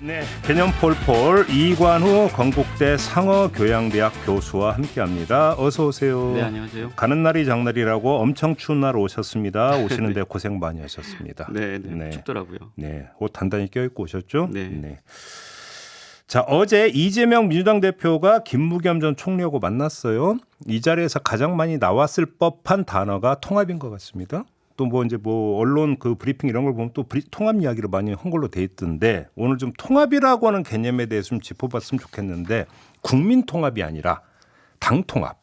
네, 개념 폴폴 이관우 건국대 상어교양대학 교수와 함께합니다. 어서 오세요. 네, 안녕하세요. 가는 날이 장날이라고 엄청 추운 날 오셨습니다. 오시는데 네. 고생 많이 하셨습니다. 네. 춥더라고요. 네, 옷 단단히 껴입고 오셨죠? 네. 자, 어제 이재명 민주당 대표가 김부겸 전 총리하고 만났어요. 이 자리에서 가장 많이 나왔을 법한 단어가 통합인 것 같습니다. 또 이제 언론 그 브리핑 이런 걸 보면 또 통합 이야기를 많이 한 걸로 돼 있던데 오늘 좀 통합이라고 하는 개념에 대해서 좀 짚어봤으면 좋겠는데 국민 통합이 아니라 당 통합.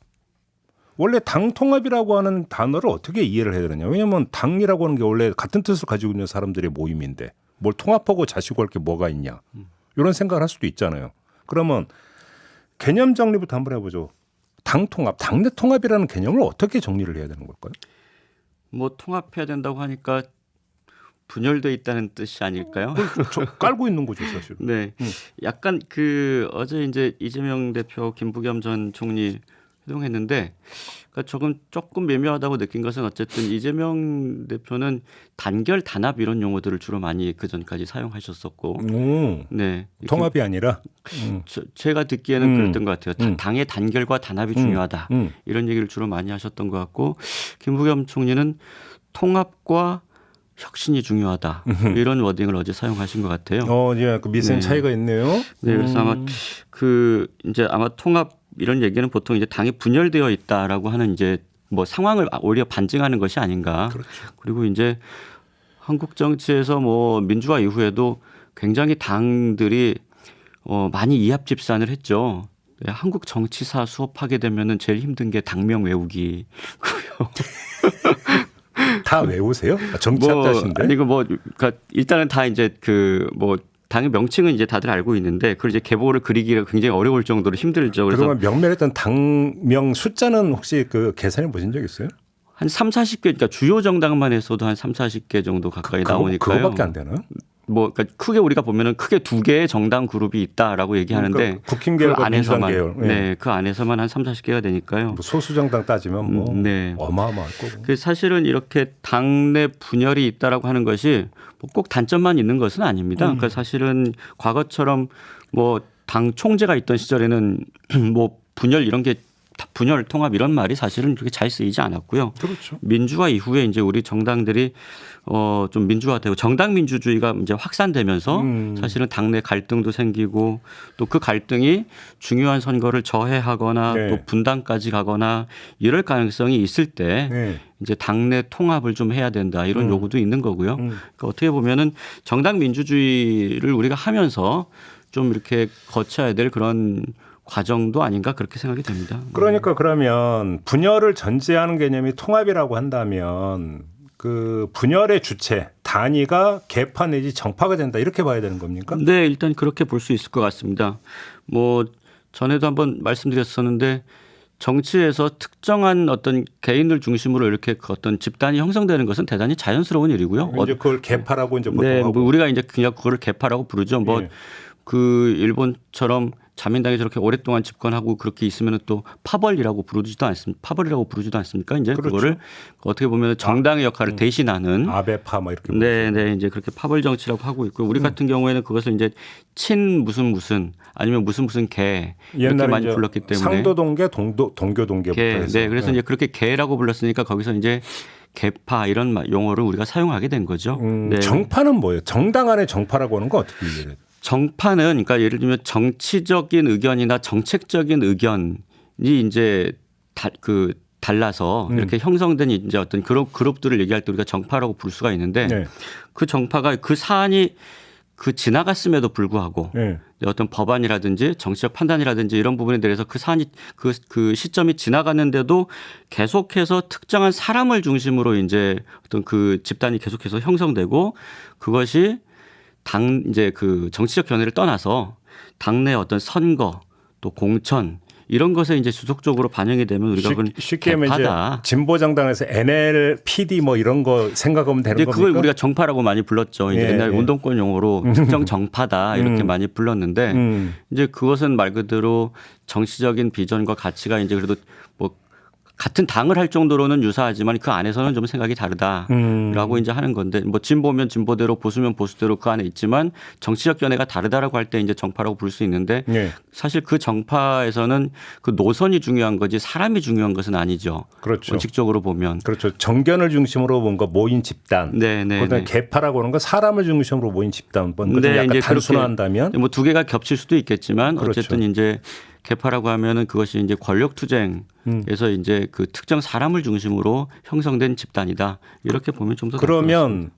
원래 당 통합이라고 하는 단어를 어떻게 이해를 해야 되느냐. 왜냐하면 당이라고 하는 게 원래 같은 뜻을 가지고 있는 사람들의 모임인데 뭘 통합하고 자시고 할 게 뭐가 있냐. 이런 생각을 할 수도 있잖아요. 그러면 개념 정리부터 한번 해보죠. 당 통합, 당내 통합이라는 개념을 어떻게 정리를 해야 되는 걸까요? 통합해야 된다고 하니까 분열돼 있다는 뜻이 아닐까요? 깔고 있는 거죠, 사실. 네, 약간 어제 이제 이재명 대표, 김부겸 전 총리 회동했는데, 그러니까 조금 미묘하다고 느낀 것은 어쨌든 이재명 대표는 단결 단합 이런 용어들을 주로 많이 그 전까지 사용하셨었고, 네, 통합이 아니라 제가 듣기에는 그랬던 것 같아요. 당의 단결과 단합이 중요하다 이런 얘기를 주로 많이 하셨던 것 같고, 김부겸 총리는 통합과 혁신이 중요하다 이런 워딩을 어제 사용하신 것 같아요. 예, 그 미세한 차이가 있네요. 네, 그래서 아마 이제 아마 통합 이런 얘기는 보통 이제 당이 분열되어 있다라고 하는 이제 상황을 오히려 반증하는 것이 아닌가. 그렇죠. 그리고 이제 한국 정치에서 민주화 이후에도 굉장히 당들이 많이 이합 집산을 했죠. 네, 한국 정치사 수업하게 되면은 제일 힘든 게 당명 외우기고요. 다 외우세요? 정치학자신데? 그러니까 일단은 다 이제 당의 명칭은 이제 다들 알고 있는데 그걸 이제 계보를 그리기가 굉장히 어려울 정도로 힘들죠. 그래서 그동안 명명했던 당명 숫자는 혹시 계산해 보신 적 있어요? 한 3, 40개, 그러니까 주요 정당만 해서도 한 3, 40개 정도 가까이 나오니까요. 그거밖에 안 되나요? 그러니까 크게 우리가 보면은 크게 두 개의 정당 그룹이 있다라고 얘기하는데 그러니까 국힘 계열과 민주당 계열. 네, 그 안에서만 한 3, 40개가 되니까요. 소수 정당 따지면 네. 어마어마할 거고. 사실은 이렇게 당내 분열이 있다라고 하는 것이 꼭 단점만 있는 것은 아닙니다. 그러니까 사실은 과거처럼 당 총재가 있던 시절에는 분열 이런 게 분열 통합 이런 말이 사실은 그렇게 잘 쓰이지 않았고요. 그렇죠. 민주화 이후에 이제 우리 정당들이 좀 민주화되고 정당 민주주의가 이제 확산되면서 사실은 당내 갈등도 생기고 또 그 갈등이 중요한 선거를 저해하거나 네. 또 분당까지 가거나 이럴 가능성이 있을 때 네. 이제 당내 통합을 좀 해야 된다 이런 요구도 있는 거고요. 그러니까 어떻게 보면은 정당 민주주의를 우리가 하면서 좀 이렇게 거쳐야 될 그런 과정도 아닌가 그렇게 생각이 됩니다. 그러니까 그러면 분열을 전제하는 개념이 통합이라고 한다면 그 분열의 주체 단위가 개파 내지 정파가 된다 이렇게 봐야 되는 겁니까? 네, 일단 그렇게 볼 수 있을 것 같습니다. 전에도 한번 말씀드렸었는데 정치에서 특정한 어떤 개인을 중심으로 이렇게 어떤 집단이 형성되는 것은 대단히 자연스러운 일이고요. 이제 그걸 개파라고 이제 보통 네, 하고. 우리가 이제 그냥 그거를 개파라고 부르죠. 예. 일본처럼 자민당이 저렇게 오랫동안 집권하고 그렇게 있으면 또 파벌이라고 부르지도 않습니까? 이제 그렇죠. 그거를 어떻게 보면 정당의 역할을 대신하는 아베파 이렇게. 네, 이제 그렇게 파벌 정치라고 하고 있고 우리 같은 경우에는 그것을 이제 친 무슨 아니면 무슨 개 이렇게 많이 불렀기 때문에 상도동계 동교동계부터 해서. 네, 그래서 이제 그렇게 개라고 불렀으니까 거기서 이제 개파 이런 용어를 우리가 사용하게 된 거죠. 네. 정파는 뭐예요? 정당 안에 정파라고 하는 건 어떻게 이해해요? 정파는 그러니까 예를 들면 정치적인 의견이나 정책적인 의견이 이제 달라서 이렇게 형성된 이제 어떤 그룹들을 얘기할 때 우리가 정파라고 부를 수가 있는데 네. 그 정파가 그 사안이 지나갔음에도 불구하고 네. 어떤 법안이라든지 정치적 판단이라든지 이런 부분에 대해서 그 사안이 그 시점이 지나갔는데도 계속해서 특정한 사람을 중심으로 이제 어떤 그 집단이 계속해서 형성되고 그것이 이제 정치적 견해를 떠나서 당내 어떤 선거 또 공천 이런 것에 이제 지속적으로 반영이 되면 우리가 그건 쉽게 하면 이제 개파다. 진보 정당에서 NLPD 이런 거 생각하면 되는 겁니까? 그걸 우리가 정파라고 많이 불렀죠. 이제 예, 옛날 예. 운동권 용어로 특정 정파다 이렇게 많이 불렀는데 이제 그것은 말 그대로 정치적인 비전과 가치가 이제 그래도 같은 당을 할 정도로는 유사하지만 그 안에서는 좀 생각이 다르다라고 이제 하는 건데 뭐 진보면 진보대로 보수면 보수대로 그 안에 있지만 정치적 견해가 다르다라고 할 때 이제 정파라고 부를 수 있는데 네. 사실 그 정파에서는 그 노선이 중요한 거지 사람이 중요한 것은 아니죠. 그렇죠. 원칙적으로 보면. 그렇죠. 정견을 중심으로 뭔가 모인 집단. 네네. 그다음에 개파라고 하는 건 사람을 중심으로 모인 집단. 뭐 네, 약간 이제 단순화한다면 뭐 두 개가 겹칠 수도 있겠지만 그렇죠. 어쨌든 이제 개파라고 하면은 그것이 이제 권력 투쟁에서 이제 그 특정 사람을 중심으로 형성된 집단이다. 이렇게 보면 좀 더 그러면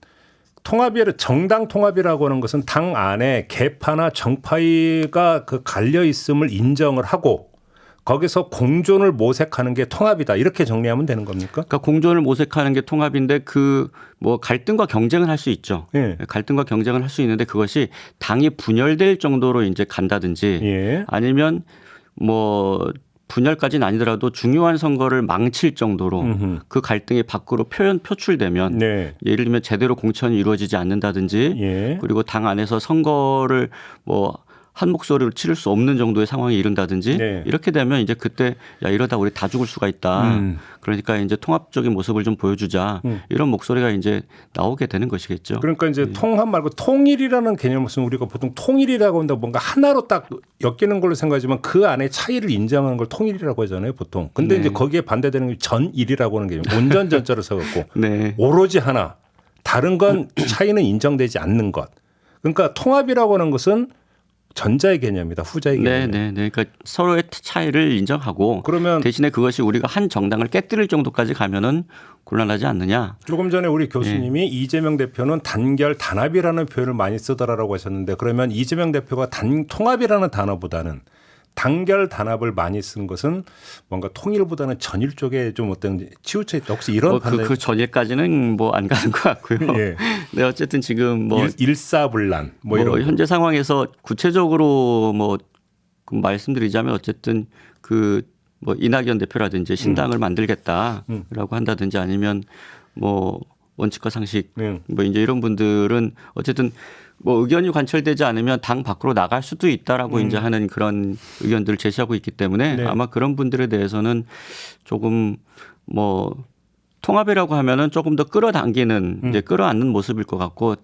통합이 정당 통합이라고 하는 것은 당 안에 개파나 정파가 그 갈려 있음을 인정을 하고 거기서 공존을 모색하는 게 통합이다. 이렇게 정리하면 되는 겁니까? 그러니까 공존을 모색하는 게 통합인데 그 뭐 갈등과 경쟁을 할 수 있죠. 예. 갈등과 경쟁을 할 수 있는데 그것이 당이 분열될 정도로 이제 간다든지 예. 아니면 뭐 분열까지는 아니더라도 중요한 선거를 망칠 정도로 그 갈등이 밖으로 표출되면 네. 예를 들면 제대로 공천이 이루어지지 않는다든지 예. 그리고 당 안에서 선거를 뭐 한 목소리로 치를 수 없는 정도의 상황에 이른다든지 네. 이렇게 되면 이제 그때 야 이러다 우리 다 죽을 수가 있다. 그러니까 이제 통합적인 모습을 좀 보여주자. 이런 목소리가 이제 나오게 되는 것이겠죠. 그러니까 이제 통합 말고 통일이라는 개념은 우리가 보통 통일이라고 한다 뭔가 하나로 딱 엮이는 걸로 생각하지만 그 안에 차이를 인정하는 걸 통일이라고 하잖아요, 보통. 근데 네. 이제 거기에 반대되는 게 전일이라고 하는 개념. 온전 전자를 써갖고 네. 오로지 하나. 다른 건 차이는 인정되지 않는 것. 그러니까 통합이라고 하는 것은 전자의 개념이다. 후자의 개념. 네. 그러니까 서로의 차이를 인정하고 그러면 대신에 그것이 우리가 한 정당을 깨뜨릴 정도까지 가면은 곤란하지 않느냐. 조금 전에 우리 교수님이 이재명 대표는 단결 단합이라는 표현을 많이 쓰더라라고 하셨는데 그러면 이재명 대표가 통합이라는 단어보다는 단결 단합을 많이 쓴 것은 뭔가 통일보다는 전일 쪽에 좀 어떤 치우쳐 있다. 혹시 이런 판단? 그 전일까지는 뭐 안 가는 것 같고요. 예. 네, 어쨌든 지금 뭐 일사불란 뭐 이런. 현재 상황에서 구체적으로 뭐 말씀드리자면 어쨌든 그 뭐 이낙연 대표라든지 신당을 만들겠다라고 한다든지 아니면 뭐 원칙과 상식 뭐 이제 이런 분들은 어쨌든 뭐 의견이 관철되지 않으면 당 밖으로 나갈 수도 있다라고 이제 하는 그런 의견들을 제시하고 있기 때문에 네. 아마 그런 분들에 대해서는 조금 뭐 통합이라고 하면은 조금 더 끌어당기는 이제 끌어안는 모습일 것 같고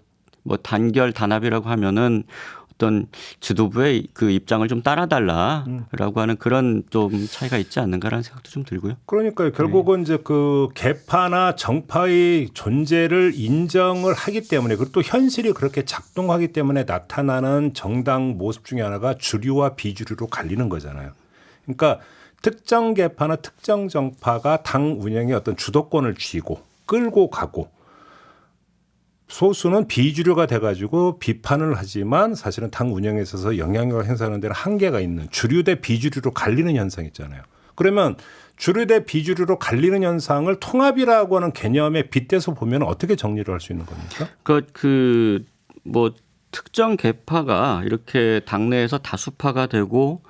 뭐 단결 단합이라고 하면은 어떤 지도부의 그 입장을 좀 따라달라라고 하는 그런 좀 차이가 있지 않는가라는 생각도 좀 들고요. 그러니까요. 결국은 이제 그 개파나 정파의 존재를 인정을 하기 때문에 그리고 또 현실이 그렇게 작동하기 때문에 나타나는 정당 모습 중에 하나가 주류와 비주류로 갈리는 거잖아요. 그러니까 특정 개파나 특정 정파가 당 운영에 어떤 주도권을 쥐고 끌고 가고 소수는 비주류가 돼가지고 비판을 하지만 사실은 당 운영에 있어서 영향력을 행사하는 데는 한계가 있는 주류 대 비주류로 갈리는 현상 있잖아요. 그러면 주류 대 비주류로 갈리는 현상을 통합이라고 하는 개념에 빗대서 보면 어떻게 정리를 할 수 있는 겁니까? 그 뭐 특정 개파가 이렇게 당내에서 다수파가 되고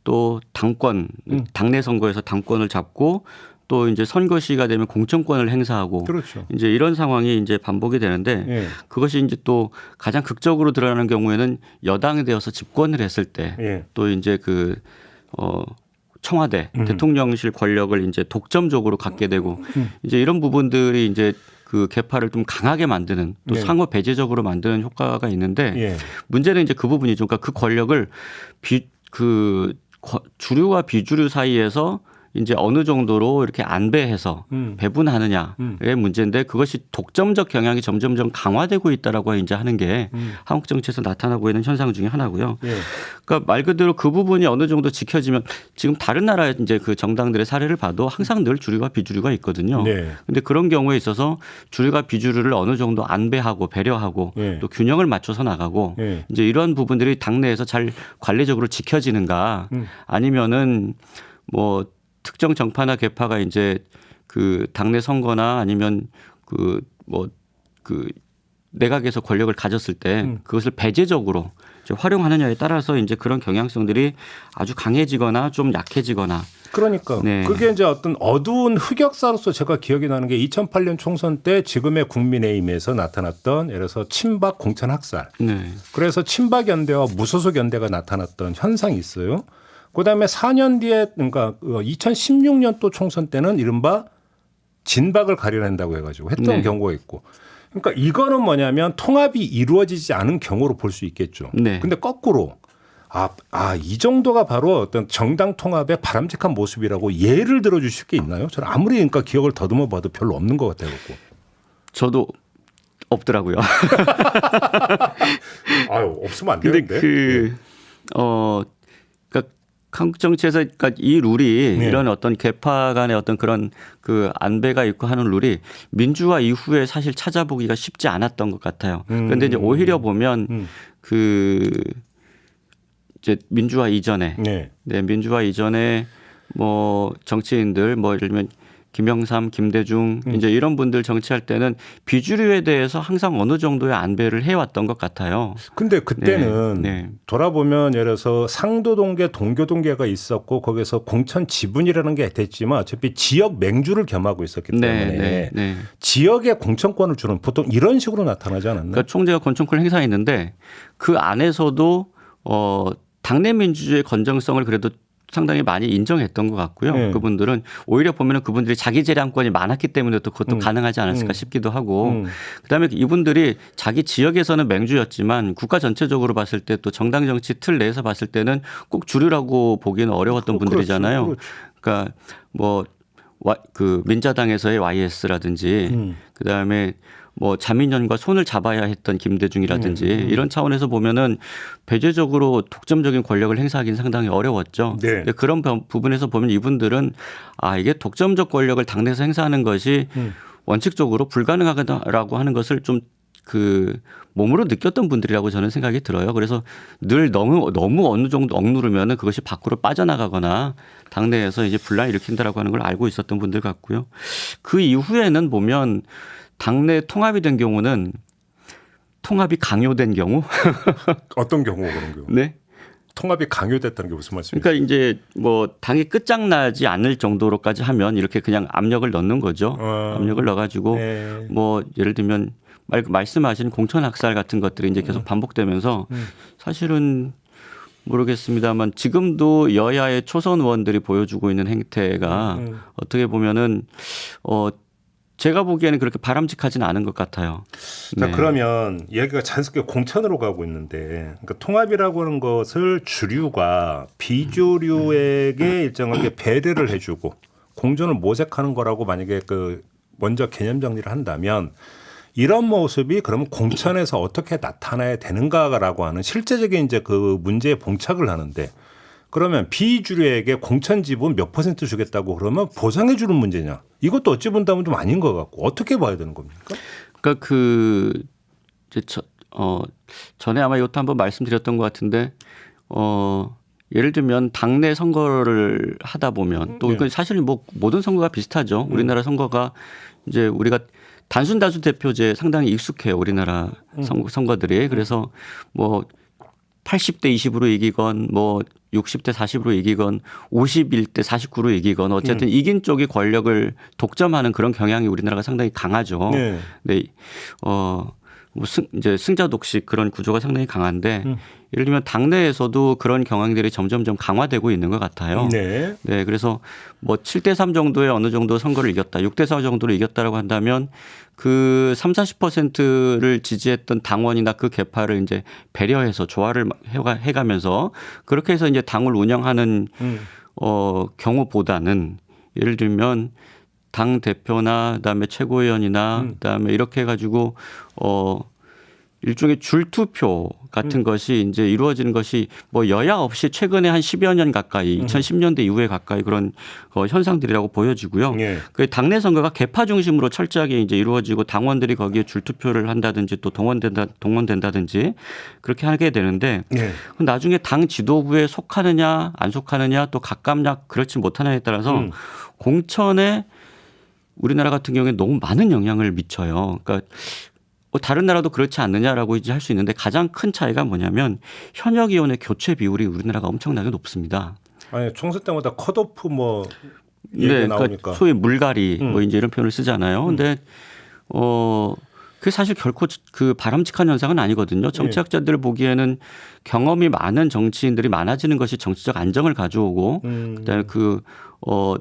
또 당권 당내 선거에서 당권을 잡고 또 이제 선거 시기가 되면 공천권을 행사하고 그렇죠. 이제 이런 상황이 이제 반복이 되는데 예. 그것이 이제 또 가장 극적으로 드러나는 경우에는 여당이 되어서 집권을 했을 때 또 예. 이제 청와대 대통령실 권력을 이제 독점적으로 갖게 되고 이제 이런 부분들이 이제 그 개파를 좀 강하게 만드는 또 네. 상호 배제적으로 만드는 효과가 있는데 예. 문제는 이제 그 부분이죠. 그러니까 그 권력을 주류와 비주류 사이에서 이제 어느 정도로 이렇게 안배해서 배분하느냐의 문제인데 그것이 독점적 경향이 점점점 강화되고 있다라고 이제 하는 게 한국 정치에서 나타나고 있는 현상 중에 하나고요. 예. 그러니까 말 그대로 그 부분이 어느 정도 지켜지면 지금 다른 나라의 이제 그 정당들의 사례를 봐도 항상 늘 주류와 비주류가 있거든요. 네. 근데 그런 경우에 있어서 주류가 비주류를 어느 정도 안배하고 배려하고 예. 또 균형을 맞춰서 나가고 예. 이제 이런 부분들이 당내에서 잘 관리적으로 지켜지는가 아니면은 뭐 특정 정파나 개파가 이제 그 당내 선거나 아니면 그 내각에서 권력을 가졌을 때 그것을 배제적으로 이제 활용하느냐에 따라서 이제 그런 경향성들이 아주 강해지거나 좀 약해지거나. 그러니까 네. 그게 이제 어떤 어두운 흑역사로서 제가 기억이 나는 게 2008년 총선 때 지금의 국민의힘에서 나타났던 예를 들어서 친박 공천 학살. 네. 그래서 친박 연대와 무소속 연대가 나타났던 현상이 있어요. 그다음에 4년 뒤에 그러니까 2016년 또 총선 때는 이른바 진박을 가려낸다고 해가지고 했던 네. 경우가 있고. 그러니까 이거는 뭐냐면 통합이 이루어지지 않은 경우로 볼 수 있겠죠. 네. 근데 거꾸로 이 정도가 바로 어떤 정당 통합의 바람직한 모습이라고 예를 들어주실 게 있나요? 저는 아무리 그러니까 기억을 더듬어 봐도 별로 없는 것 같아요. 저도 없더라고요. 아유 없으면 안 근데 되는데. 그러니까 한국 정치에서 그러니까 이 룰이 네. 이런 어떤 계파 간의 어떤 그런 그 안배가 있고 하는 룰이 민주화 이후에 사실 찾아보기가 쉽지 않았던 것 같아요. 그런데 이제 오히려 보면 그 이제 민주화 이전에 네. 네, 민주화 이전에 뭐 정치인들 뭐 예를 들면 김영삼, 김대중 이제 이런 분들 정치할 때는 비주류에 대해서 항상 어느 정도의 안배를 해왔던 것 같아요. 근데 그때는 네. 돌아보면 예를 들어서 상도동계, 동교동계가 있었고 거기서 공천 지분이라는 게 됐지만 어차피 지역 맹주를 겸하고 있었기 때문에 지역에 공천권을 주는 보통 이런 식으로 나타나지 않았나요? 그러니까 총재가 권총권을 행사했는데 그 안에서도 당내 민주주의 건정성을 그래도 상당히 많이 인정했던 것 같고요. 네. 그분들은 오히려 보면은 그분들이 자기 재량권이 많았기 때문에 또 그것도 가능하지 않았을까 싶기도 하고 그다음에 이분들이 자기 지역에서는 맹주였지만 국가 전체적으로 봤을 때 또 정당 정치 틀 내에서 봤을 때는 꼭 주류라고 보기는 어려웠던 분들이잖아요. 그렇죠. 그러니까 뭐 그 민자당에서의 YS라든지 그다음에 뭐 자민련과 손을 잡아야 했던 김대중이라든지 이런 차원에서 보면은 배제적으로 독점적인 권력을 행사하기는 상당히 어려웠죠. 네. 근데 그런 부분에서 보면 이분들은 이게 독점적 권력을 당내에서 행사하는 것이 원칙적으로 불가능하다라고 하는 것을 좀 그 몸으로 느꼈던 분들이라고 저는 생각이 들어요. 그래서 늘 너무 어느 정도 억누르면은 그것이 밖으로 빠져나가거나 당내에서 이제 분란을 일으킨다라고 하는 걸 알고 있었던 분들 같고요. 그 이후에는 보면 당내 통합이 된 경우는 통합이 강요된 경우. 어떤 경우 그런 경우? 네. 통합이 강요됐다는 게 무슨 말씀이세요? 그러니까 이제 뭐 당이 끝장나지 않을 정도로까지 하면 이렇게 그냥 압력을 넣는 거죠. 압력을 넣어가지고 네. 뭐 예를 들면 말씀하신 공천 학살 같은 것들이 이제 계속 반복되면서 사실은 모르겠습니다만 지금도 여야의 초선 의원들이 보여주고 있는 행태가 어떻게 보면은 제가 보기에는 그렇게 바람직하지는 않은 것 같아요. 자, 네. 그러면 얘기가 자연스럽게 공천으로 가고 있는데 그러니까 통합이라고 하는 것을 주류가 비주류에게 일정하게 배려를 해주고 공존을 모색하는 거라고 만약에 그 먼저 개념 정리를 한다면 이런 모습이 그러면 공천에서 어떻게 나타나야 되는가라고 하는 실제적인 이제 그 문제에 봉착을 하는데 그러면 비주류에게 공천 지분 몇 % 주겠다고 그러면 보상해 주는 문제냐? 이것도 어찌 본다면 좀 아닌 것 같고 어떻게 봐야 되는 겁니까? 그러니까 전에 아마 이것도 한번 말씀드렸던 것 같은데 예를 들면 당내 선거를 하다 보면 또 이건 사실 뭐 모든 선거가 비슷하죠. 우리나라 선거가 이제 우리가 단순 다수 대표제 상당히 익숙해요. 우리나라 선거들이. 그래서 뭐 80대 20으로 이기건 뭐 60대 40으로 이기건 51대 49로 이기건 어쨌든 이긴 쪽이 권력을 독점하는 그런 경향이 우리나라가 상당히 강하죠. 네. 네. 뭐 이제 승자 독식 그런 구조가 상당히 강한데 예를 들면 당내에서도 그런 경향들이 점점점 강화되고 있는 것 같아요. 네. 네. 그래서 뭐 7대 3 정도의 어느 정도 선거를 이겼다. 6대 4 정도로 이겼다라고 한다면 그 30~40%를 지지했던 당원이나 그 계파를 이제 배려해서 조화를 해가면서 그렇게 해서 이제 당을 운영하는 경우보다는 예를 들면 당 대표나 그다음에 최고위원이나 그다음에 이렇게 해가지고 일종의 줄투표 같은 것이 이제 이루어지는 것이 뭐 여야 없이 최근에 한 10여 년 가까이 2010년대 이후에 가까이 그런 현상들이라고 보여지고요. 네. 그 당내 선거가 계파 중심으로 철저하게 이제 이루어지고 당원들이 거기에 줄투표를 한다든지 또 동원된다든지 그렇게 하게 되는데 네. 나중에 당 지도부에 속하느냐 안 속하느냐 또 가깝냐 그렇지 못하느냐에 따라서 공천에 우리나라 같은 경우에 너무 많은 영향을 미쳐요. 그러니까 다른 나라도 그렇지 않느냐라고 이제 할 수 있는데 가장 큰 차이가 뭐냐면 현역 의원의 교체 비율이 우리나라가 엄청나게 높습니다. 아니 총선 때마다 컷오프 뭐 얘기 네, 나오니까 그러니까 소위 물갈이 뭐 이제 이런 표현을 쓰잖아요. 근데 그게 사실 결코 그 바람직한 현상은 아니거든요. 정치학자들 보기에는 경험이 많은 정치인들이 많아지는 것이 정치적 안정을 가져오고 그다음에 뭐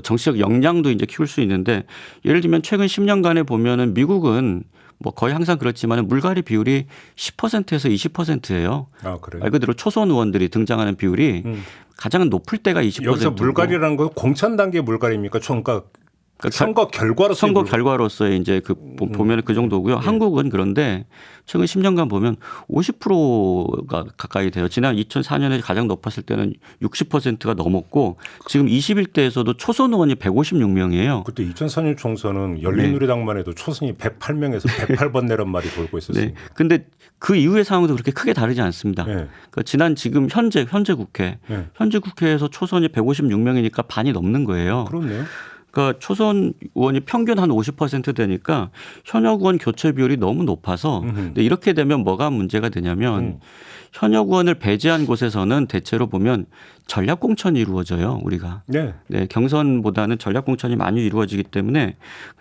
정치적 역량도 이제 키울 수 있는데 예를 들면 최근 10년간에 보면은 미국은 뭐 거의 항상 그렇지만 물갈이 비율이 10%에서 20%예요. 아, 그래요? 말 그대로 초선 의원들이 등장하는 비율이 가장 높을 때가 20%고. 여기서 물갈이라는 건 공천 단계 물갈이입니까? 그러니까 선거 결과로서 선거 결과로서의 이제 그 보면 그 정도고요. 한국은 그런데 최근 10년간 보면 50%가 가까이 돼요. 지난 2004년에 가장 높았을 때는 60%가 넘었고 지금 21대에서도 초선 의원이 156명이에요. 그때 2004년 총선은 열린우리당만 해도 초선이 108명에서 108번 내란 말이 돌고 있었습니다. 네. 근데 그 이후의 상황도 그렇게 크게 다르지 않습니다. 네. 그러니까 지난 지금 현재 국회 네. 현재 국회에서 초선이 156명이니까 반이 넘는 거예요. 그렇네요. 그러니까 초선 의원이 평균 한 50% 되니까 현역 의원 교체 비율이 너무 높아서 근데 이렇게 되면 뭐가 문제가 되냐면 현역 의원을 배제한 곳에서는 대체로 보면 전략 공천이 이루어져요. 우리가. 네. 네, 경선보다는 전략 공천이 많이 이루어지기 때문에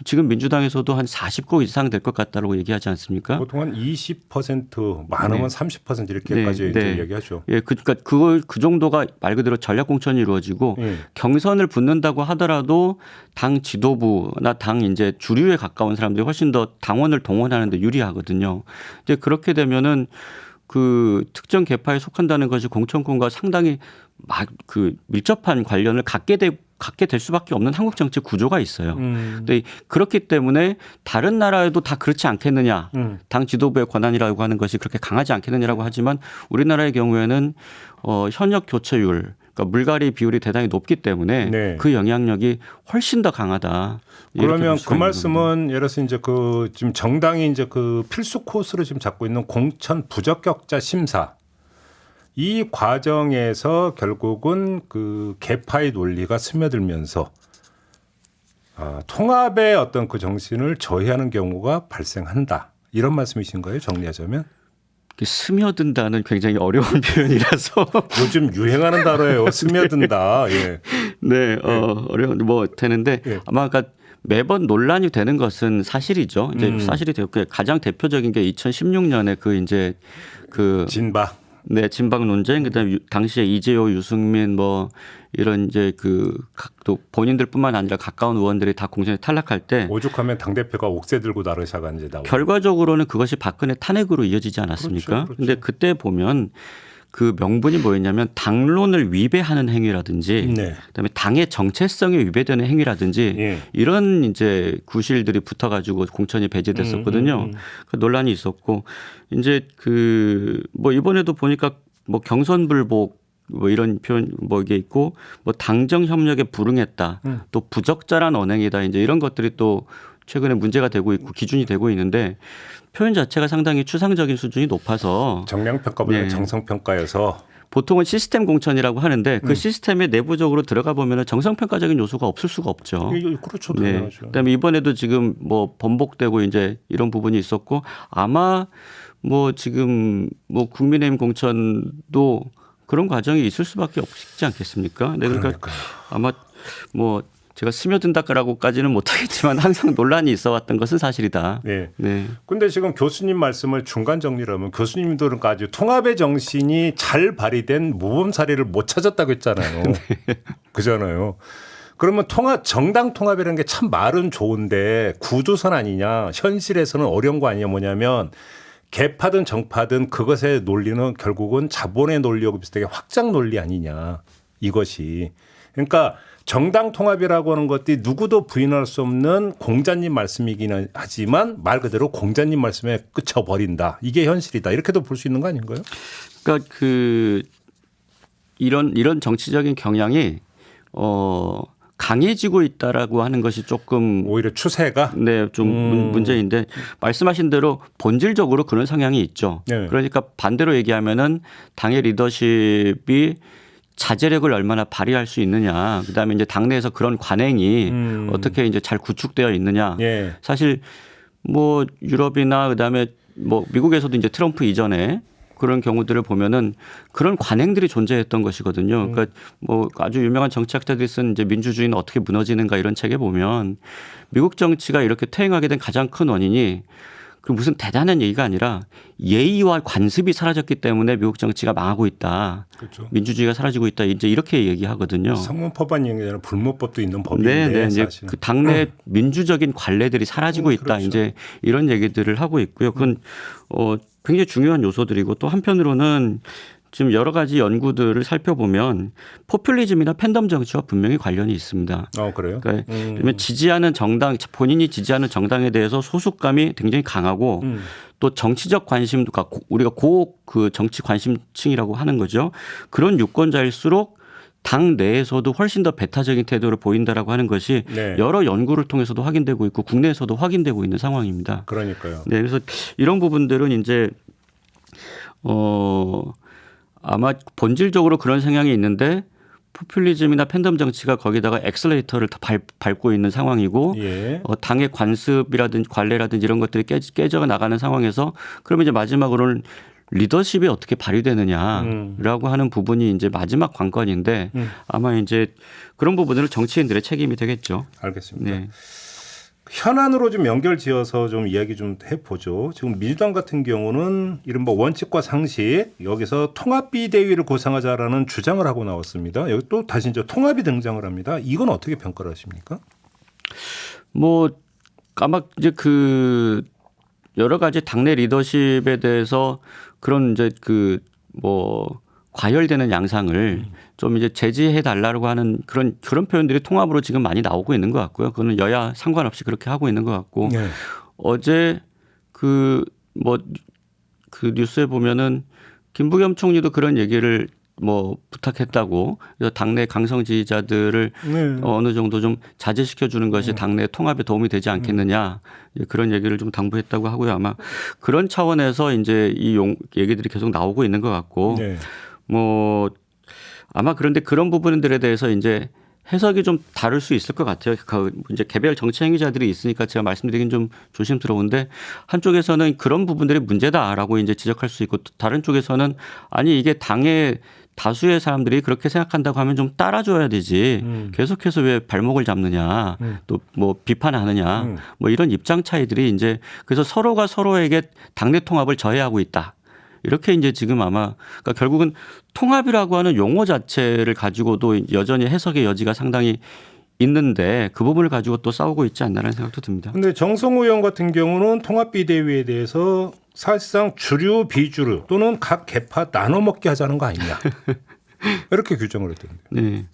지금 민주당에서도 한 40거 이상 될 것 같다고 얘기하지 않습니까? 보통 한 20% 많으면 30% 이렇게까지 이제 얘기하죠. 예, 그러니까 그 정도가 말 그대로 전략 공천이 이루어지고 예. 경선을 붙는다고 하더라도 당 지도부나 당 이제 주류에 가까운 사람들이 훨씬 더 당원을 동원하는 데 유리하거든요. 이제 그렇게 되면은 그 특정 계파에 속한다는 것이 공천권과 상당히 막 그 밀접한 관련을 갖게 될 수밖에 없는 한국 정치 구조가 있어요. 근데 그렇기 때문에 다른 나라에도 다 그렇지 않겠느냐. 당 지도부의 권한이라고 하는 것이 그렇게 강하지 않겠느냐라고 하지만 우리나라의 경우에는 현역 교체율 그러니까 물갈이 비율이 대단히 높기 때문에 네. 그 영향력이 훨씬 더 강하다. 그러면 그 말씀은 예를 들어서 이제 그 지금 정당이 이제 그 필수 코스로 지금 잡고 있는 공천 부적격자 심사 이 과정에서 결국은 그 계파의 논리가 스며들면서 통합의 어떤 그 정신을 저해하는 경우가 발생한다. 이런 말씀이신 거예요? 정리하자면? 스며든다는 굉장히 어려운 표현이라서 요즘 유행하는 단어예요. 스며든다. 예. 네, 어려운 뭐 되는데 예. 아마 그러니까 매번 논란이 되는 것은 사실이죠. 이제 사실이 되고 가장 대표적인 게 2016년에 그 이제 그 진박. 네, 진박 논쟁 그다음에 당시에 이재호, 유승민 뭐 이런 이제 또 본인들뿐만 아니라 가까운 의원들이 다 공천에 탈락할 때 오죽하면 당 대표가 옥새 들고 나르샤가 이제 나오고. 결과적으로는 그것이 박근혜 탄핵으로 이어지지 않았습니까? 그렇죠. 근데 그때 보면 그 명분이 뭐였냐면 당론을 위배하는 행위라든지 네. 그다음에 당의 정체성에 위배되는 행위라든지 예. 이런 이제 구실들이 붙어가지고 공천이 배제됐었거든요. 그 논란이 있었고 이제 그 뭐 이번에도 보니까 뭐 경선불복 뭐 이런 표현 뭐 이게 있고 뭐 당정 협력에 불응했다 또 부적절한 언행이다 이제 이런 것들이 또 최근에 문제가 되고 있고 기준이 되고 있는데 표현 자체가 상당히 추상적인 수준이 높아서 정량평가보다 네. 정성평가여서 보통은 시스템 공천이라고 하는데 그 시스템에 내부적으로 들어가 보면 정성평가적인 요소가 없을 수가 없죠. 그렇죠. 네. 당연하죠. 그다음에 이번에도 지금 뭐 번복되고 이제 이런 부분이 있었고 아마 뭐 지금 뭐 국민의힘 공천도 그런 과정이 있을 수밖에 없지 않겠습니까? 네, 그러니까 그러니까요. 아마 뭐 제가 스며든다라고까지는 못하겠지만 항상 논란이 있어왔던 것은 사실이다. 네. 네. 근데 지금 교수님 말씀을 중간 정리를 하면 교수님들은 아주 통합의 정신이 잘 발휘된 모범 사례를 못 찾았다고 했잖아요. 그잖아요. 그러면 정당 통합이라는 게 참 말은 좋은데 구조선 아니냐 현실에서는 어려운 거 아니냐 뭐냐면 개파든 정파든 그것의 논리는 결국은 자본의 논리하고 비슷하게 확장 논리 아니냐 이것이. 그러니까 정당 통합이라고 하는 것들이 누구도 부인할 수 없는 공자님 말씀이긴 하지만 말 그대로 공자님 말씀에 그쳐버린다. 이게 현실이다. 이렇게도 볼 수 있는 거 아닌가요? 그러니까 이런 정치적인 경향이 강해지고 있다라고 하는 것이 조금 오히려 추세가 네, 좀 문제인데 말씀하신 대로 본질적으로 그런 성향이 있죠. 네. 그러니까 반대로 얘기하면은 당의 리더십이 자제력을 얼마나 발휘할 수 있느냐. 그다음에 이제 당내에서 그런 관행이 어떻게 이제 잘 구축되어 있느냐. 예. 사실 뭐 유럽이나 그다음에 뭐 미국에서도 이제 트럼프 이전에 그런 경우들을 보면은 그런 관행들이 존재했던 것이거든요. 그러니까 뭐 아주 유명한 정치학자들이 쓴 이제 민주주의는 어떻게 무너지는가 이런 책에 보면 미국 정치가 이렇게 퇴행하게 된 가장 큰 원인이 그 무슨 대단한 얘기가 아니라 예의와 관습이 사라졌기 때문에 미국 정치가 망하고 있다. 그렇죠. 민주주의가 사라지고 있다. 이제 이렇게 얘기하거든요. 성문법만 얘기 아니라 불문법도 있는 법인데 네, 이제 사실. 그 당내 민주적인 관례들이 사라지고 있다. 그렇죠. 이제 이런 얘기들을 하고 있고요. 그건 굉장히 중요한 요소들이고 또 한편으로는 지금 여러 가지 연구들을 살펴보면 포퓰리즘이나 팬덤 정치와 분명히 관련이 있습니다. 그래요? 그러니까 그러면 지지하는 정당, 본인이 지지하는 정당에 대해서 소속감이 굉장히 강하고 또 정치적 관심도 우리가 그 정치 관심층이라고 하는 거죠. 그런 유권자일수록 당 내에서도 훨씬 더 배타적인 태도를 보인다라고 하는 것이 네. 여러 연구를 통해서도 확인되고 있고 국내에서도 확인되고 있는 상황입니다. 그러니까요. 네, 그래서 이런 부분들은 이제 아마 본질적으로 그런 성향이 있는데 포퓰리즘이나 팬덤 정치가 거기다가 엑셀레이터를 더 밟고 있는 상황이고 예. 당의 관습이라든지 관례라든지 이런 것들이 깨져 나가는 상황에서 그러면 이제 마지막으로는 리더십이 어떻게 발휘되느냐라고 하는 부분이 이제 마지막 관건인데 아마 이제 그런 부분들은 정치인들의 책임이 되겠죠. 알겠습니다. 네. 현안으로 좀 연결지어서 좀 이야기 좀 해보죠. 지금 민주당 같은 경우는 이른바 원칙과 상식 여기서 통합 비대위를 구성하자라는 주장을 하고 나왔습니다. 여기 또 다시 이제 통합이 등장을 합니다. 이건 어떻게 평가를 하십니까? 뭐 아마 이제 그 여러 가지 당내 리더십에 대해서 그런 이제 그 뭐 과열되는 양상을 좀 이제 제지해 달라고 하는 그런 표현들이 통합으로 지금 많이 나오고 있는 것 같고요. 그거는 여야 상관없이 그렇게 하고 있는 것 같고 네. 어제 그 뉴스에 보면은 김부겸 총리도 그런 얘기를 뭐 부탁했다고 그래서 당내 강성 지지자들을 네. 어느 정도 좀 자제시켜 주는 것이 당내 통합에 도움이 되지 않겠느냐 그런 얘기를 좀 당부했다고 하고요. 아마 그런 차원에서 이제 이 얘기들이 계속 나오고 있는 것 같고 네. 뭐 아마 그런데 그런 부분들에 대해서 이제 해석이 좀 다를 수 있을 것 같아요. 이제 개별 정치 행위자들이 있으니까 제가 말씀드리긴 좀 조심스러운데 한쪽에서는 그런 부분들이 문제다라고 이제 지적할 수 있고 다른 쪽에서는 아니 이게 당의 다수의 사람들이 그렇게 생각한다고 하면 좀 따라줘야 되지 계속해서 왜 발목을 잡느냐 또 뭐 비판하느냐 뭐 이런 입장 차이들이 이제 그래서 서로가 서로에게 당내 통합을 저해하고 있다. 이렇게 이제 지금 아마 그러니까 결국은 통합이라고 하는 용어 자체를 가지고도 여전히 해석의 여지가 상당히 있는데 그 부분을 가지고 또 싸우고 있지 않나라는 생각도 듭니다. 근데 정성호 의원 같은 경우는 통합 비대위에 대해서 사실상 주류 비주류 또는 각 개파 나눠 먹게 하자는 거 아니냐 이렇게 규정을 했던데. 네.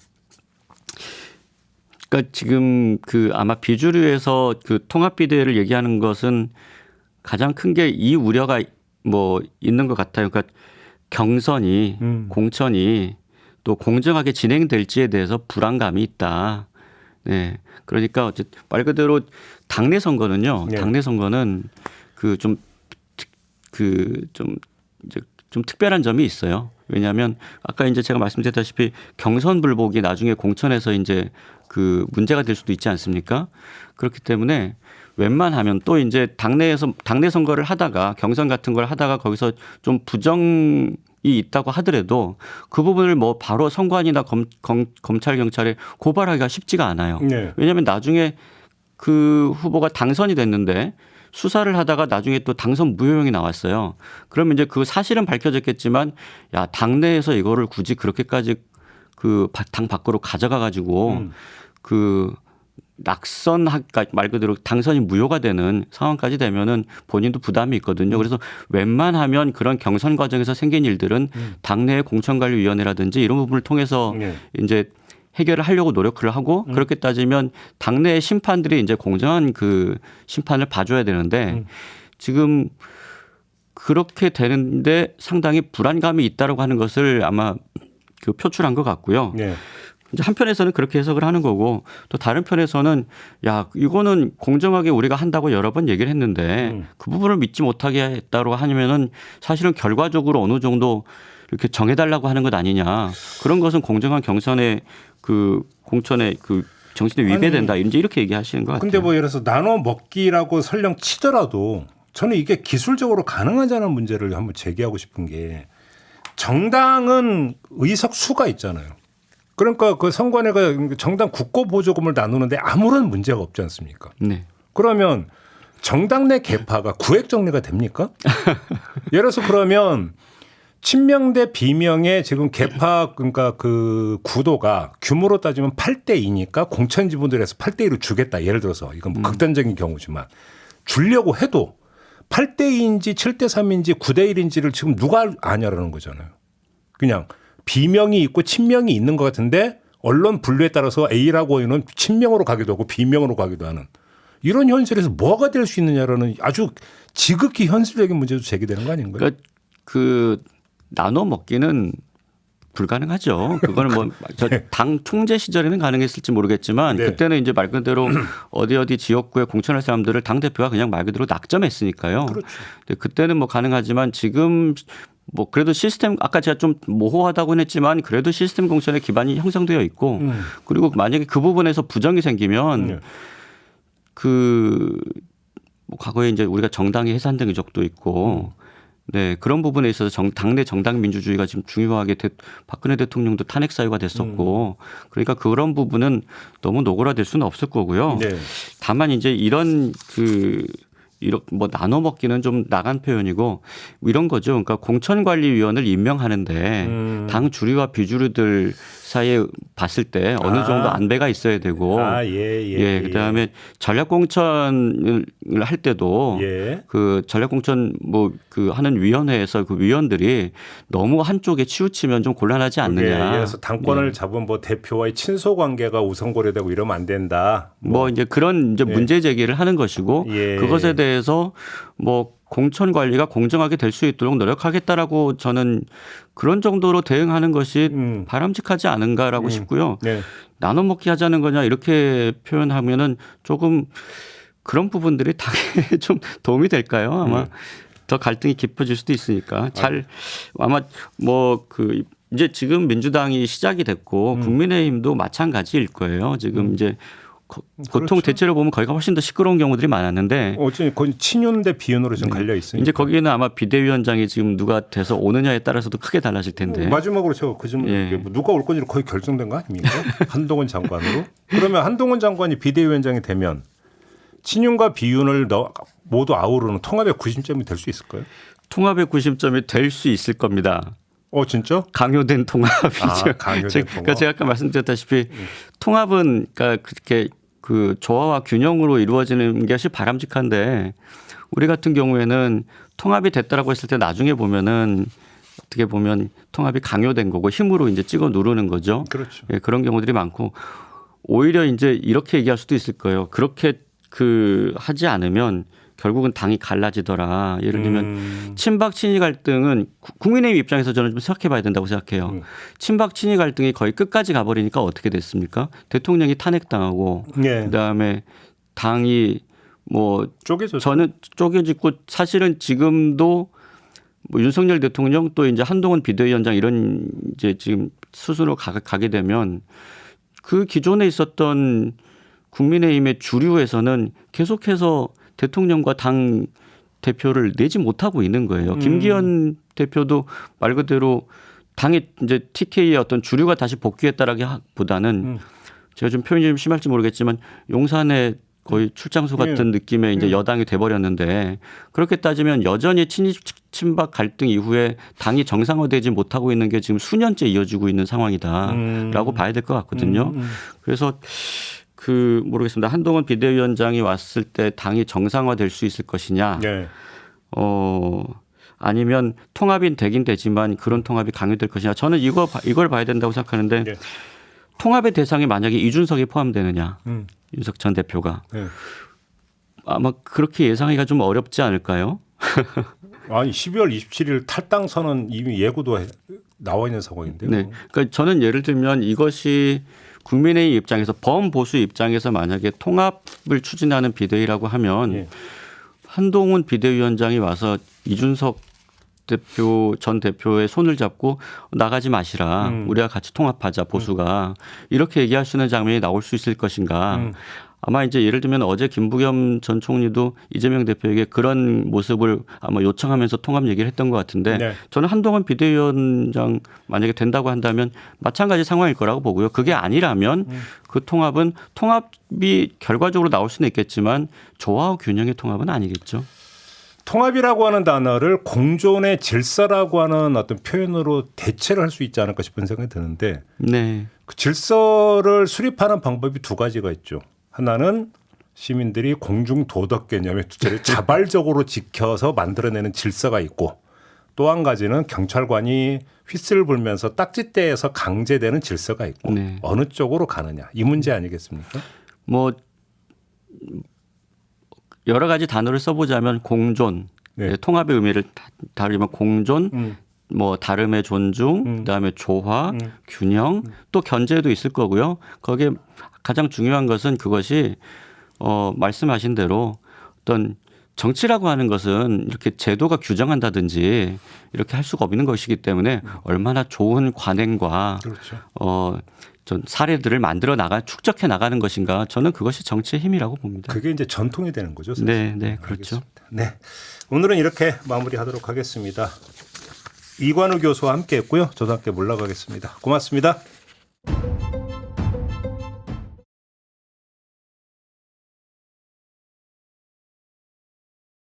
그러니까 지금 그 아마 비주류에서 그 통합 비대위를 얘기하는 것은 가장 큰 게 이 우려가 뭐 있는 것 같아요. 그러니까 경선이 공천이 또 공정하게 진행될지에 대해서 불안감이 있다. 네. 그러니까 어쨌든 말 그대로 당내 선거는요. 네. 당내 선거는 그 좀 특별한 점이 있어요. 왜냐하면 아까 이제 제가 말씀드렸다시피 경선 불복이 나중에 공천에서 이제 그 문제가 될 수도 있지 않습니까? 그렇기 때문에 웬만하면 또 이제 당내 선거를 하다가 경선 같은 걸 하다가 거기서 좀 부정이 있다고 하더라도 그 부분을 뭐 바로 선관위나 검찰 경찰에 고발하기가 쉽지가 않아요. 네. 왜냐하면 나중에 그 후보가 당선이 됐는데 수사를 하다가 나중에 또 당선 무효형이 나왔어요. 그러면 이제 그 사실은 밝혀졌겠지만 야 당내에서 이거를 굳이 그렇게까지 그 당 밖으로 가져가 가지고 그 낙선할까 말 그대로 당선이 무효가 되는 상황까지 되면은 본인도 부담이 있거든요. 그래서 웬만하면 그런 경선 과정에서 생긴 일들은 당내 공천관리위원회라든지 이런 부분을 통해서 네. 이제 해결을 하려고 노력을 하고 그렇게 따지면 당내의 심판들이 이제 공정한 그 심판을 봐줘야 되는데 지금 그렇게 되는데 상당히 불안감이 있다라고 하는 것을 아마 그 표출한 것 같고요. 네. 이제 한편에서는 그렇게 해석을 하는 거고 또 다른 편에서는 야 이거는 공정하게 우리가 한다고 여러 번 얘기를 했는데 그 부분을 믿지 못하게 했다고 하면은 사실은 결과적으로 어느 정도 이렇게 정해달라고 하는 것 아니냐 그런 것은 공정한 경선의 그 공천의 그 정신에 위배된다 이제 이렇게 얘기하시는 것 같아요. 근데 뭐 예를 들어서 나눠 먹기라고 설령 치더라도 저는 이게 기술적으로 가능하냐는 문제를 한번 제기하고 싶은 게 정당은 의석 수가 있잖아요. 그러니까 그 선관위가 정당 국고 보조금을 나누는데 아무런 문제가 없지 않습니까? 네. 그러면 정당 내 개파가 구획 정리가 됩니까? 예를 들어서 그러면 친명 대 비명의 지금 개파 그러니까 그 구도가 규모로 따지면 8대 2니까 공천 지분들에서 8대 2로 주겠다. 예를 들어서 이건 뭐 극단적인 경우지만 주려고 해도 8대 2인지 7대 3인지 9대 1인지를 지금 누가 아냐라는 거잖아요. 그냥 비명이 있고 친명이 있는 것 같은데 언론 분류에 따라서 A라고 하는 친명으로 가기도 하고 비명으로 가기도 하는 이런 현실에서 뭐가 될 수 있느냐라는 아주 지극히 현실적인 문제도 제기되는 거 아닌가요? 그러니까 그 나눠 먹기는 불가능하죠. 그거는 뭐 당 총재 시절에는 가능했을지 모르겠지만 네. 그때는 이제 말 그대로 어디 지역구에 공천할 사람들을 당 대표가 그냥 말 그대로 낙점했으니까요. 그렇죠. 근데 그때는 뭐 가능하지만 지금 뭐 그래도 시스템 아까 제가 좀 모호하다고는 했지만 그래도 시스템 공천의 기반이 형성되어 있고 그리고 만약에 그 부분에서 부정이 생기면 뭐 과거에 이제 우리가 정당이 해산된 적도 있고 네 그런 부분에 있어서 당내 정당 민주주의가 지금 중요하게 박근혜 대통령도 탄핵 사유가 됐었고 그러니까 그런 부분은 너무 노골화될 수는 없을 거고요. 네. 다만 이제 이런 뭐 나눠 먹기는 좀 나간 표현이고 이런 거죠. 그러니까 공천관리위원을 임명하는데 당 주류와 비주류들 사이에 봤을 때 어느 정도 안배가 있어야 되고 그다음에 전략공천을 할 때도 그 전략공천 뭐 그 하는 위원회에서 그 위원들이 너무 한쪽에 치우치면 좀 곤란하지 않느냐. 그래서 당권을 잡은 뭐 대표와의 친소 관계가 우선 고려되고 이러면 안 된다. 뭐 이제 그런 이제 문제 제기를 하는 것이고 그것에 대해서 뭐 공천 관리가 공정하게 될 수 있도록 노력하겠다라고 저는 그런 정도로 대응하는 것이 바람직하지 않은가라고 싶고요. 나눠 먹기 하자는 거냐 이렇게 표현하면은 조금 그런 부분들이 당에 좀 도움이 될까요? 아마 더 갈등이 깊어질 수도 있으니까 아마 뭐 그 이제 지금 민주당이 시작이 됐고 국민의힘도 마찬가지일 거예요. 지금 이제 보통 그렇죠. 대체로 보면 거기가 훨씬 더 시끄러운 경우들이 많았는데 어쨌든 거의 친윤 대 비윤으로 지금 갈려 있으니까. 이제 거기에는 아마 비대위원장이 지금 누가 돼서 오느냐에 따라서도 크게 달라질 텐데. 마지막으로 제가 그 질문 누가 올 건지 거의 결정된 거 아닙니까? 한동훈 장관으로. 그러면 한동훈 장관이 비대위원장이 되면 친윤과 비윤을 모두 아우르는 통합의 구심점이 될 수 있을까요? 통합의 구심점이 될 수 있을 겁니다. 진짜? 강요된 통합이죠. 강요된 통합. 그러니까 제가 아까 말씀드렸다시피 통합은 그러니까 그렇게 그 조화와 균형으로 이루어지는 것이 바람직한데 우리 같은 경우에는 통합이 됐다라고 했을 때 나중에 보면은 어떻게 보면 통합이 강요된 거고 힘으로 이제 찍어 누르는 거죠. 그렇죠. 예, 그런 경우들이 많고 오히려 이제 이렇게 얘기할 수도 있을 거예요. 그렇게 하지 않으면 결국은 당이 갈라지더라. 예를 들면 친박 친이 갈등은 국민의힘 입장에서 저는 좀 생각해 봐야 된다고 생각해요. 친박 친이 갈등이 거의 끝까지 가버리니까 어떻게 됐습니까? 대통령이 탄핵당하고 그다음에 당이 뭐 저는 쪼개지고 사실은 지금도 뭐 윤석열 대통령 또 이제 한동훈 비대위원장 이런 이제 지금 수순으로 가게 되면 그 기존에 있었던 국민의힘의 주류에서는 계속해서 대통령과 당 대표를 내지 못하고 있는 거예요. 김기현 대표도 말 그대로 당의 이제 TK의 어떤 주류가 다시 복귀했다라기보다는 제가 좀 표현이 좀 심할지 모르겠지만 용산에 거의 출장소 같은 느낌의 이제 여당이 돼버렸는데 그렇게 따지면 여전히 친박 갈등 이후에 당이 정상화되지 못하고 있는 게 지금 수년째 이어지고 있는 상황이다라고 봐야 될 것 같거든요. 그래서 모르겠습니다. 한동훈 비대위원장이 왔을 때 당이 정상화될 수 있을 것이냐. 아니면 통합이 되긴 되지만 그런 통합이 강요될 것이냐. 저는 이걸 봐야 된다고 생각하는데 통합의 대상에 만약에 이준석이 포함되느냐. 윤석 전 대표가. 아마 그렇게 예상하기가 좀 어렵지 않을까요? 아니 12월 27일 탈당 선언 이미 예고도 나와 있는 상황인데요. 네. 그러니까 저는 예를 들면 이것이 국민의힘 입장에서 범보수 입장에서 만약에 통합을 추진하는 비대위라고 하면 한동훈 비대위원장이 와서 이준석 전 대표의 손을 잡고 나가지 마시라. 우리가 같이 통합하자 보수가. 이렇게 얘기할 수 있는 장면이 나올 수 있을 것인가. 아마 이제 예를 들면 어제 김부겸 전 총리도 이재명 대표에게 그런 모습을 아마 요청하면서 통합 얘기를 했던 것 같은데 네. 저는 한동훈 비대위원장 만약에 된다고 한다면 마찬가지 상황일 거라고 보고요. 그게 아니라면 그 통합이 결과적으로 나올 수는 있겠지만 조화와 균형의 통합은 아니겠죠. 통합이라고 하는 단어를 공존의 질서라고 하는 어떤 표현으로 대체를 할 수 있지 않을까 싶은 생각이 드는데 네. 그 질서를 수립하는 방법이 두 가지가 있죠. 하나는 시민들이 공중 도덕 개념의 두체를 자발적으로 지켜서 만들어내는 질서가 있고 또 한 가지는 경찰관이 휘슬을 불면서 딱지대에서 강제되는 질서가 있고 네. 어느 쪽으로 가느냐 이 문제 아니겠습니까? 뭐 여러 가지 단어를 써보자면 공존, 네. 통합의 의미를 다르면 공존, 뭐 다름의 존중, 그다음에 조화, 균형, 또 견제도 있을 거고요. 거기에 가장 중요한 것은 그것이 말씀하신 대로 어떤 정치라고 하는 것은 이렇게 제도가 규정한다든지 이렇게 할 수가 없는 것이기 때문에 얼마나 좋은 관행과 그렇죠. 전 사례들을 만들어 나가 축적해 나가는 것인가 저는 그것이 정치의 힘이라고 봅니다. 그게 이제 전통이 되는 거죠. 사실. 네, 네, 그렇죠. 알겠습니다. 네, 오늘은 이렇게 마무리하도록 하겠습니다. 이관우 교수와 함께했고요. 저도 함께 물러가겠습니다. 고맙습니다.